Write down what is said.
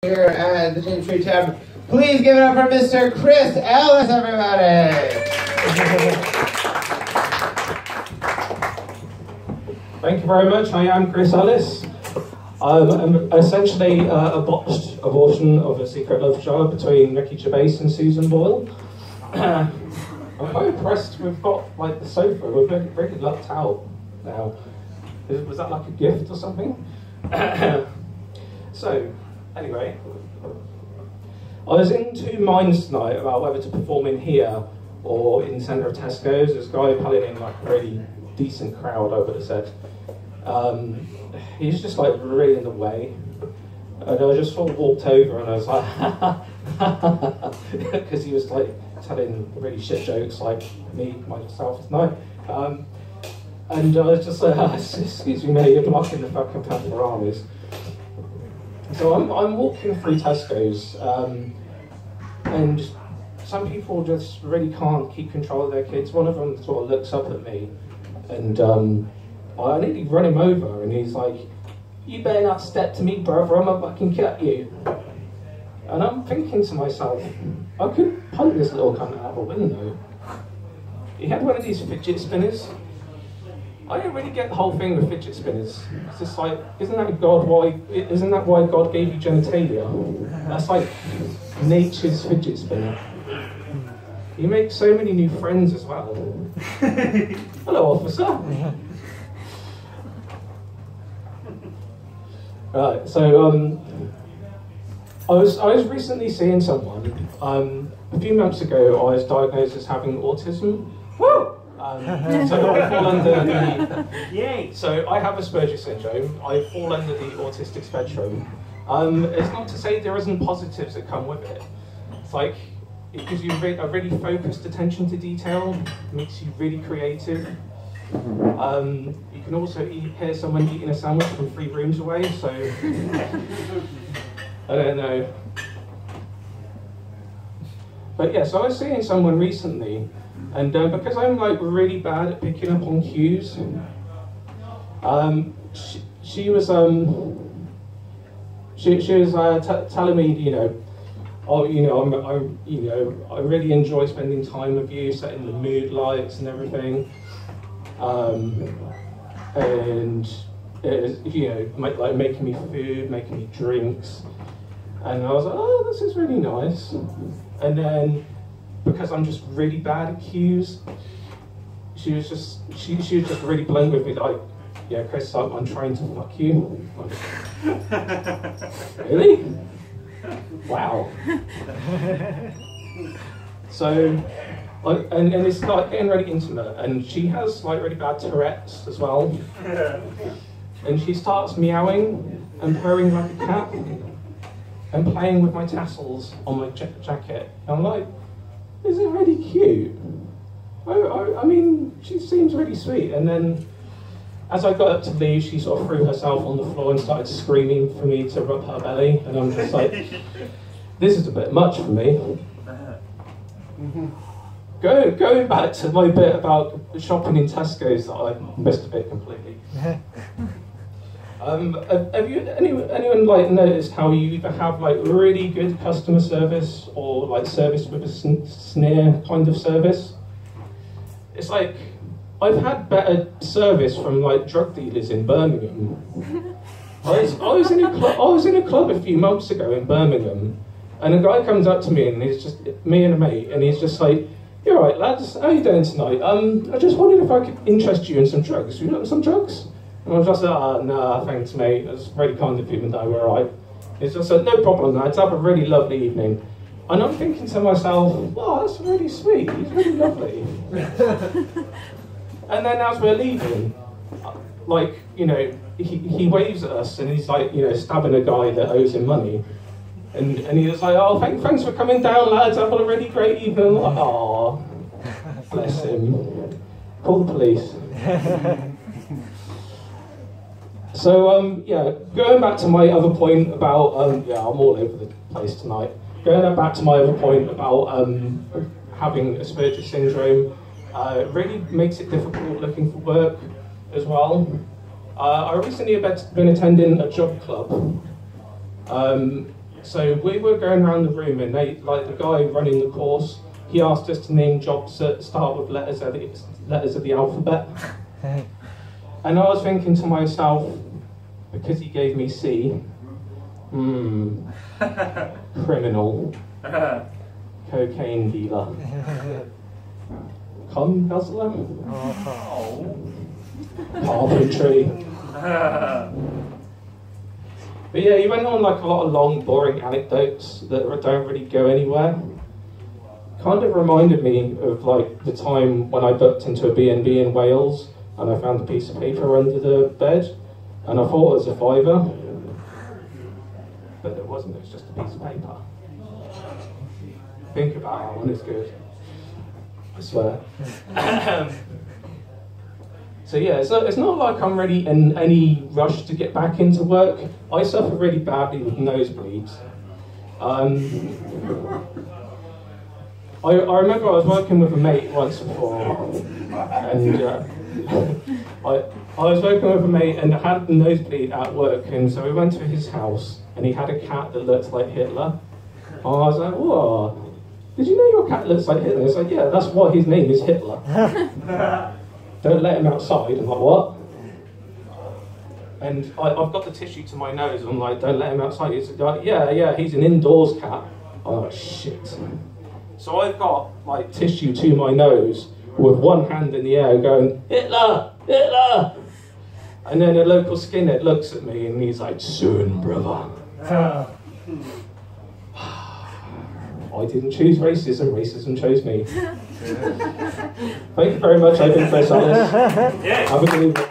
Here at the James Street Tavern. Please give it up for Mr. Chris Ellis, everybody! Thank you very much. I am Chris Ellis. I'm essentially a botched abortion of a secret love child between Ricky Gervais and Susan Boyle. I'm quite impressed. We've got like the sofa. We're really lucked out now. Was that like a gift or something? So, anyway, I was in two minds tonight about whether to perform in here or in the centre of Tesco's. This guy pulling in like a really decent crowd, I would have said. He's just like really in the way. And I just sort of walked over and I was like, because he was like telling really shit jokes like me, myself tonight. And I was just like, excuse me, mate, you're blocking the fucking pepperonis. So I'm walking through Tesco's, and some people just really can't keep control of their kids. One of them sort of looks up at me, and I nearly run him over, and he's like, "You better not step to me, brother, I'm gonna fucking cut you." And I'm thinking to myself, I could punt this little cunt out of a window. He had one of these fidget spinners. I don't really get the whole thing with fidget spinners. It's just like, isn't that why God gave you genitalia? That's like nature's fidget spinner. You make so many new friends as well. Hello, officer. Right, so I was recently seeing someone. A few months ago, I was diagnosed as having autism. Woo! So I fall under the. So I have Asperger's syndrome. I fall under the autistic spectrum. It's not to say there isn't positives that come with it. It's like it gives you a really focused attention to detail, makes you really creative. You can also hear someone eating a sandwich from 3 rooms away. So I don't know. But yeah, so I was seeing someone recently. And because I'm like really bad at picking up on cues, she was telling me, I really enjoy spending time with you, setting the mood lights and everything, and like making me food, making me drinks, and I was like, oh, this is really nice, and then. Because I'm just really bad at cues, she was just really blunt with me, like, yeah, Chris, I'm trying to fuck you. Like, really? Wow. So, and it's like getting really intimate, and she has like really bad Tourette's as well. And she starts meowing and purring like a cat, and playing with my tassels on my jacket. And I'm like, is it really cute? I mean, she seems really sweet. And then, as I got up to leave, she sort of threw herself on the floor and started screaming for me to rub her belly. And I'm just like, this is a bit much for me. Going back to my bit about shopping in Tesco's that I missed a bit completely. Have you anyone like noticed how you either have like really good customer service or like service with a sneer kind of service? It's like I've had better service from like drug dealers in Birmingham. I was in a club a few months ago in Birmingham, and a guy comes up to me and he's just me and a mate, and he's just like, "You're right, lads. How you doing tonight? I just wondered if I could interest you in some drugs. You want some drugs?" And I was just like, nah, thanks, mate. That's very kind of you, and we're all right. It's just like, no problem, lads. Have a really lovely evening. And I'm thinking to myself, wow, that's really sweet. He's really lovely. And then as we're leaving, like, he waves at us, and he's like, stabbing a guy that owes him money. And he was like, oh, thanks for coming down, lads. Have a really great evening. I'm like, oh, bless him. Call the police. So, going back to my other point about, I'm all over the place tonight. Going back to my other point about having Asperger's syndrome, really makes it difficult looking for work as well. I recently have been attending a job club, So we were going around the room, and the guy running the course, he asked us to name jobs that start with letters of the alphabet. And I was thinking to myself, because he gave me C, criminal, cocaine dealer, cum guzzler, carpentry. But yeah, he went on like a lot of long, boring anecdotes that don't really go anywhere. Kind of reminded me of like the time when I booked into a B&B in Wales and I found a piece of paper under the bed and I thought it was a fiver, but it wasn't, it was just a piece of paper. Think about that one, it's good, I swear. So yeah, it's not like I'm really in any rush to get back into work. I suffer really badly with nosebleeds. I remember I was working with a mate once before, and I was working with a mate and I had a nosebleed at work, and so we went to his house, and he had a cat that looked like Hitler. And I was like, whoa, did you know your cat looks like Hitler? He's like, yeah, that's why his name is Hitler. Don't let him outside. I'm like, what? And I've got the tissue to my nose. I'm like, don't let him outside. He's like, yeah, he's an indoors cat. I'm like, shit. So I've got like tissue to my nose with one hand in the air going, Hitler, Hitler. And then a local skinhead looks at me and he's like, soon, brother. I didn't choose racism, racism chose me. Thank you very much, I've been Chris Ellis. Have a good evening.